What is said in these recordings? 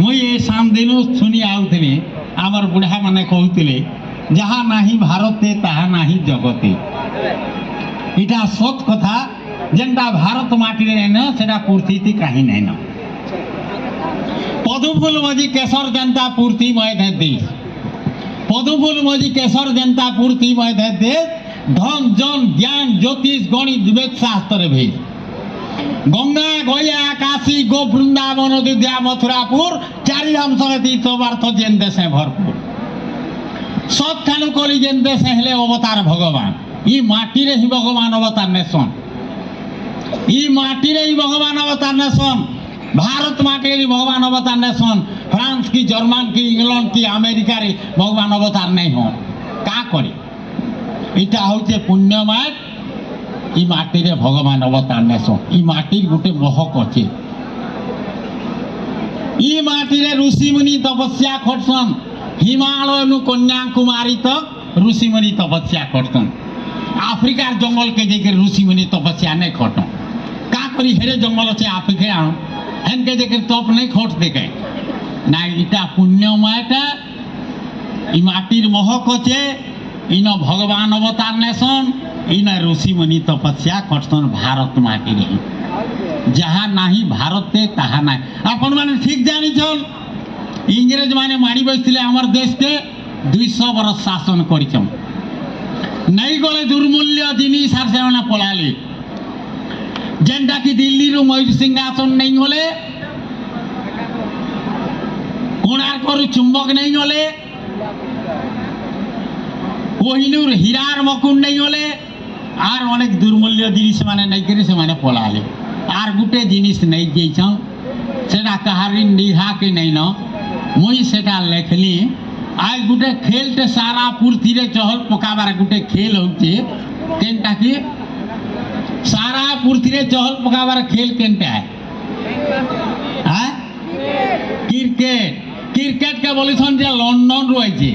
मुई ए शाम दिन शुणी आउली आमर बुढ़ा माने कहते जहाँ नाही भारते ताहा नाही जगते इटा सत कथा जेनटा भारत माटी नहीं सेटा पूर्ति कहीं नहीं न पदुफुल मजी केशर जनता पूर्ति मय देश पदुफुल मजी केशर जनता पूर्ति मय देश धन जन ज्ञान ज्योतिष गणित विवेक शास्त्र भेद गंगा गया काशी गो वृंदावन अयोध्या मथुरापुर चारिधाम सहित तीर्थवार्थ जेन देश भरपूर सब खानु कली जेन देश हेले अवतार भगवान ई माटी रे ही भगवान अवतार नेसन ई माटी रे ही भगवान अवतार नेसन भारत माटी रे भगवान अवतार नेसन फ्रांस की जर्मन की इंग्लैंड की अमेरिका रे भगवान अवतार नहीं हो का करी इटा होचे पुण्यमय ई माटी रे भगवान अवतार नेसन ई माटी गोटे महक अच्छे ई माटी रे ऋषि मुनि तपस्या करसन हिमालय नु कन्याकुमारी तक ऋषि मुनि तपस्या करसन आफ्रिकार जंगल के जेके ऋषि मुनि तपस्या नहीं खटन का करी हेरे जंगल अच्छे आफ्रिका हेन के जेके तप नहीं खट देखे ना इटा पुण्यमयटा ई माटीर महक अच्छे इन भगवान अवतार नेसन इन ऋषि मुनि तपस्या करसन भारत माटी रे जहाँ नाही भारते ताहा नाही आपण माने ठीक जानी छन इंग्रेज माने मारी बसथिले हमर देश के 200 वर्ष शासन करिछन नहीं गले दुर्मूल्य जिनिस आर से पलाले जेनटा कि दिल्ली रू मयूर सिंहासन नहीं गले कोणार्क रू चुंबक नहीं गले कोहिनूर हीरार मकुंड नहीं गले आर अनेक दुर्मूल्य जिनिस माने नहीं करे से माने पलाले आर गुटे जिनिस नहीं जेछन सेटा कहारी निहा के नहीं न मुई सेटा लेखली आज गुटे खेलटे सारा पूर्ति रे चहल पकाबार गुटे खेल होचे केनटा कि सारा पूर्ति रे चहल पकाबार खेल केनटा है हां क्रिकेट क्रिकेट के बोलिसन जे लंदन रो आइजे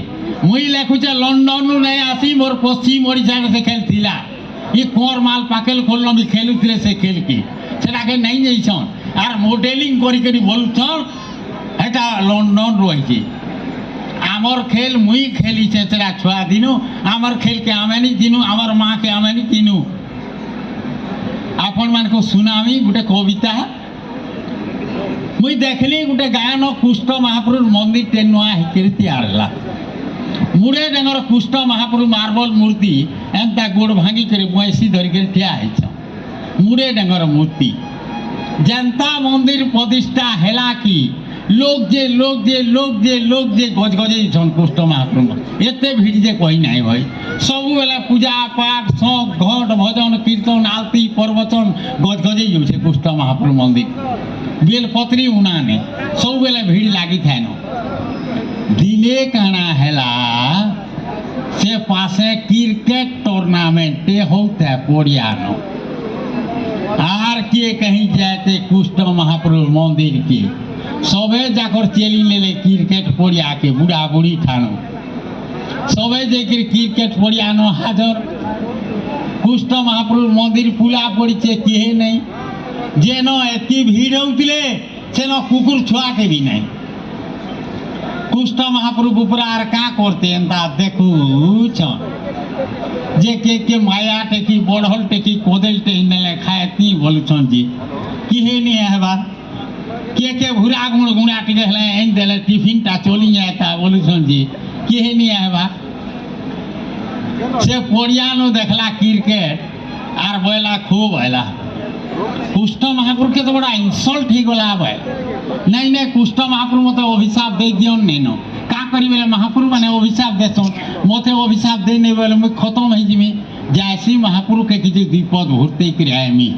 मुई लेखुचे लंदन नु नहीं आसी मोर पश्चिम ओडिशा से खेल थिला ये कोर माल पाकेल खोलनो भी खेलुथिले से खेल की सेटा के नहीं जइछन आर मॉडलिंग करी करी बोलछन एटा लंदन रो आइजे आमर खेल मुई खेली तेरा छुआ दिनु आमर खेल के आमे नहीं दिनु आमर माँ के आमे नहीं दिनु आपण मान को सुनामी गोटे कविता मुई देखली गोटे गायन कुष्ठ महाप्रभु मंदिर टे नुआ हिकरी आड़ला मुड़े डर कुष्ठ महाप्रभु मार्बल मूर्ति एंता गोड़ भांगी कर बंसी धरिक ठिया मुड़े डर मूर्ति जनता मंदिर प्रतिष्ठा हेला की लोग जे गज गजे छन कुष्ठ महाप्रभु एते भीड़ जे कही नहीं भाई सब बेला पूजा पाठ शौक घट भजन कीर्तन आरती प्रवचन गज गजे जाऊे कुष्ठ महाप्रभु मंदिर बेलपत्री उनाने सब बेला भीड़ लगी थाए न दिले काना हेला से पासे क्रिकेट टूर्नामेंट होता पड़िया आर किए कहीं जाते कुष्ठ महाप्रभु मंदिर के सबे जाकर चेली ले क्रिकेट पड़िया के बुढ़ा बुढ़ी ठानो सबे जाकर क्रिकेट पड़िया न हाजर कुष्ठ महाप्रभु मंदिर पुला पड़ी किए नहीं जेन एति भीड़ होते से न कुकुर छुआ के भी नहीं कुष्ठ महाप्रभु पूरा आर का करते एंता देखू जे के माया टेकी बढ़ल टेकी कोदेल टे खाए ती बोलुछन जी किहे नहीं है बात के भूरा गुण गुणा टिके देले टिफिन टा चली जाता बोलुछन जी किहे नहीं है बा से पड़िया नो देखला क्रिकेट आर बोला खूब हैला कुष्ठ महाप्रभु के तो बड़ा इंसल्ट ही गला भाई नहीं नहीं कुष्ठ महाप्रभु मत अभिशाप दे दियो नहीं न का करी बोले महाप्रभु माने अभिशाप देसो मते अभिशाप दे नहीं बोले मैं खत्म है जिमी जैसी महाप्रभु के किसी विपद भरते क्रियामी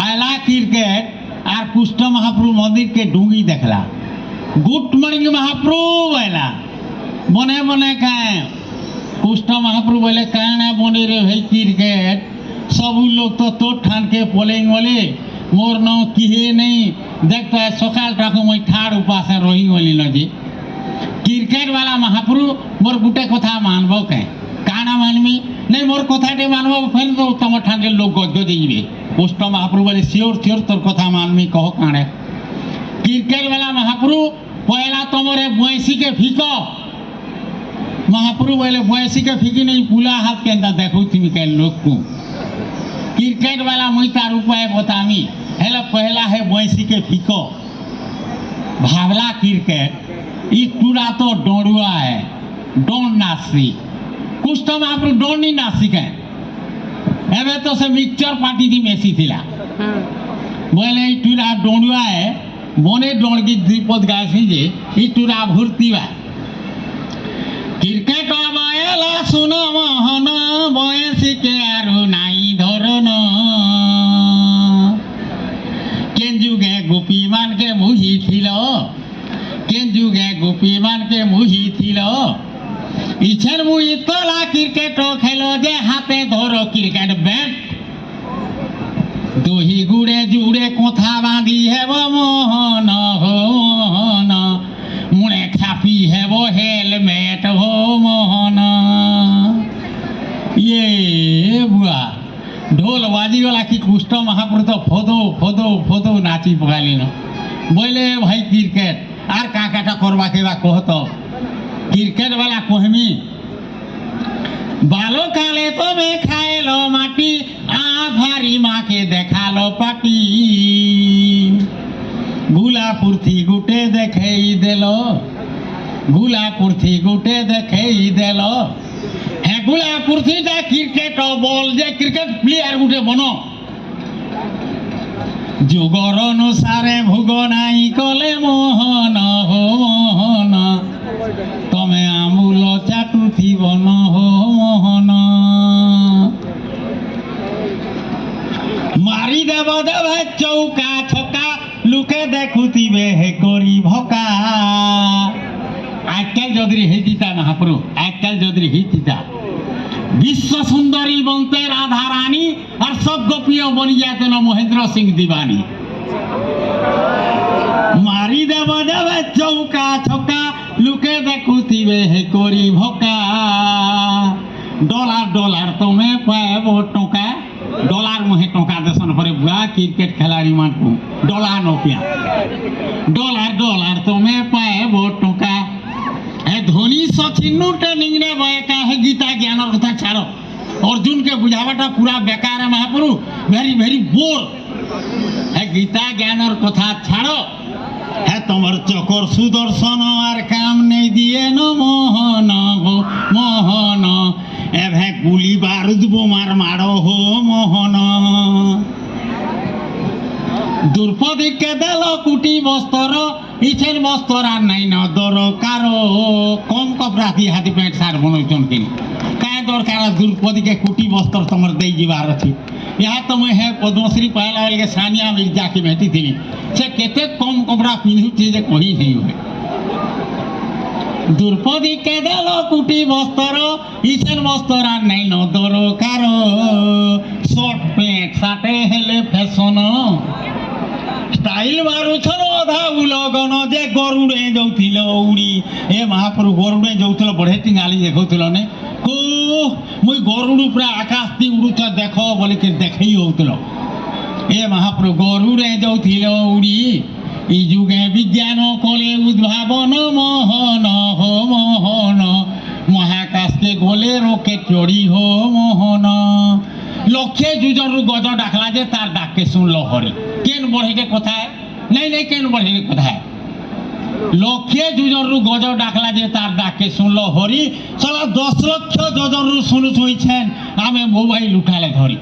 आयला क्रिकेट आर कुष्ठ महाप्रभु मंदिर के डूंगी देखला गुड मॉर्निंग महाप्रभु आयला बने बने खाए कुष्ठ महाप्रभु बोले कहना बने रे भाई क्रिकेट सब लोग तो ठान के पोलेंग बोले मोर न किहे नहीं देखता है सकाल टाको मैं ठाड़ उपास रही बोली न जी क्रिकेट वाला महाप्रभु मोर गुटे कथा मानबो कहे काना मानमी नहीं मोर कथा टे मानबो फिर तो तुम ठान के लोग गज गज कुष्ठ महाप्रभु बोले सियोर सियोर तोर कथा मानमी कहो काणे क्रिकेट वाला महाप्रभु पहला तुमरे भैंसी के फीको महाप्रभु बोले भैंसी के फीकी नहीं पुला हाथ के अंदर देखो तुम के लोग को क्रिकेट वाला मुई तार उपाय बतामी हेला पहला है भैंसी के फीको भावला क्रिकेट ई टूरा तो डोरुआ है डोन नासी कुछ तो महाप्रभु डोन नहीं नासी के एबे तो से मिक्सचर पार्टी थी मेसी थिला बोले ई टूरा डोरुआ है बोने डोन की द्विपद गासी जे ई टूरा भूर्ती बा क्रिकेट बायला सुनो मोहन बयसी के आरु नाई धरन केन जुगे गोपी मान के मुही थिलो केन जुगे गोपी मान के मुही थिलो इछन मुई तला क्रिकेट खेलो जे हाथे धरो क्रिकेट बैट दोही गुड़े जुड़े कोथा बांधी है वो मोहन हो मोहन मुड़े खापी है वो हेलमेट हो मोहन ये बुआ ढोल बाजी वाला की कुछ महापुरुष तो फोदो फोदो फोदो नाची पकाली न बोले भाई क्रिकेट आर का काटा करवा के बा कहतो क्रिकेट वाला कहमी बालो काले तो में खाए लो माटी आ भारी माँ के देखा लो पाटी गुला पुर्थी गुटे देखे ही देलो गुला पुर्थी गुटे देखे ही देलो है गुला पुर्थी दा क्रिकेट बॉल जे क्रिकेट प्लेयर गुटे बनो जुगर अनुसारे भोग नाई कले मोहन हो मोहन तमे आमूल चाटू थी बन हो मोहन मारी देव देव चौका छका लुके देखुथिबे हे करी भका आजकल जदरी हेतिता महाप्रभु आजकल जदरी हेतिता विश्व सुंदरी बनते राधा रानी और सब गोपियों बन जाते न महेंद्र सिंह दीवानी मारी देव देव चौका छका लुके देखुथिबे हे करी भका डॉलर डॉलर तुम्हें पाएबो टोका डॉलर मुहे टोका देसन परे बुआ क्रिकेट खिलाड़ी मान को डॉलर नोकिया डॉलर डॉलर तुम्हें पाएबो टोका ए धोनी सचिन ट्रेनिंग ने बयका है गीता ज्ञान और कथा छाड़ो अर्जुन के बुझावटा पूरा बेकार है महाप्रभु वेरी वेरी बोर है गीता ज्ञान और कथा छाड़ो है तुम्हार चकोर सुदर्शन और काम नहीं दिए न मोहन हो मोहन एभे गुली बारूद बोमार मारो हो मोहन द्रौपदी के देलो कुटी बस्तर इछेन बस्तर आर नहीं न दरकारो कम कपड़ा थी हाथी पैंट सार बनौचन के काय दरकार द्रौपदी के कुटी बस्तर तुमर दे जीवार अछि यहाँ तो मैं है पद्मश्री पहला वाले के सानिया मिर्जा की बेटी थी से केते कम कपड़ा पिन्हू थी जे कही नहीं हुए द्रौपदी के देलो कुटी बस्तर इछेन बस्तर आर नहीं न दरकारो शॉर्ट पैंट साटे हेले फैशन स्टाइल मारुछन अधा उलगन जे गरुड़े जाउथिल उड़ी ए महाप्रभु गरुड़े जाउथिल बढे टिंगाली देखौथिल ने को मुई गरुड़ पूरा आकाश ती उड़ुछ देखो बोले के देखई होउथिल ए महाप्रभु गरुड़े जाउथिल उड़ी ई जुगे विज्ञान कोले उद्भावन मोहन हो मोहन महाकाश के गोले रॉकेट चोरी हो मोहन लक्ष्य जुजर गज डाकला जे तार डाक के सुन लो हरि केन बढ़े के कथा है नहीं नहीं केन बढ़े के कथा है लक्ष्य जुजर गज डाकला जे तार डाक के सुन लो हरि चला 10 लाख जजर सुनु छुईछेन आमे मोबाइल उठाले धरी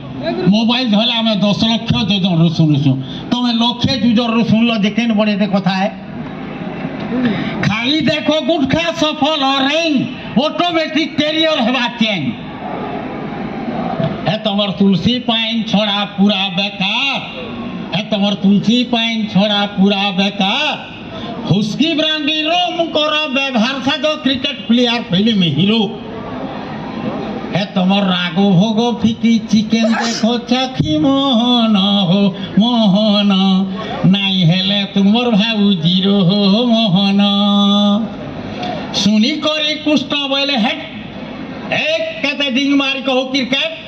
मोबाइल धले आमे 10 लाख जजर सुनु तमे लक्ष्य जुजर सुन लो जे केन बढ़े के कथा है खाली देखो गुटखा सफल रेंग ऑटोमेटिक कैरियर हेबा चेंज है तमर तुलसी पाइन छोड़ा पूरा बेकार है तमर तुलसी पाइन छोड़ा पूरा बेकार हुस्की ब्रांडी रोम करो व्यवहार सा जो क्रिकेट प्लेयर फिल्म हीरो है तमर रागो भोगो फिकी चिकेन देखो चखी मोहन हो मोहन नाई हेले तुमर भाऊ जीरो हो मोहन सुनी करी कुष्ट बोले है एक कहते डिंग मारी कहो क्रिकेट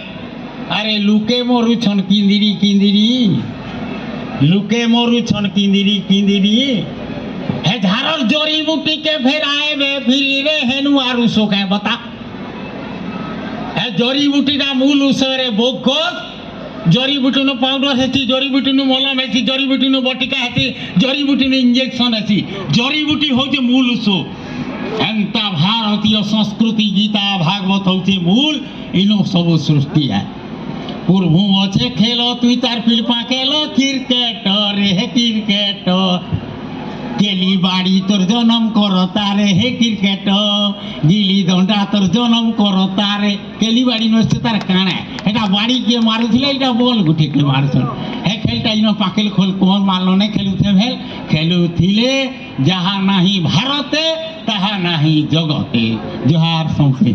अरे लुके मोरुछन किंदिरी किंदिरी लुके मरुछन किंदिरी किंदिरी हे झारर जड़ी बूटी के फिर आए बे फिर रे हेनु आरु सोके बता हे जड़ी बूटी का मूल उसरे बोगस जड़ी बूटी नो पाउडर हेती जड़ी बूटी नो मलम हेती जड़ी बूटी नो बटिका हेती जड़ी बूटी नो इंजेक्शन हेती जड़ी बूटी होचे मूल उस एंता भारतीय संस्कृति गीता भागवत होचे मूल इनो सब सृष्टि है पूर्व अच्छे खेलो तुई तार पिलपा खेलो क्रिकेट रे हे क्रिकेट केली बाड़ी तोर जन्म कर तारे हे क्रिकेट गिली दंडा तोर जन्म कर तारे केली बाड़ी नष्ट तार काणे एटा बाड़ी के मारुथिले एटा बॉल गुठी के मारुछन हे खेलटा इनो पाकेल खोल कोन मारलो ने खेलुथे भेल खेलुथिले जहा नाही भारते ताहा नाही जगते जोहार संके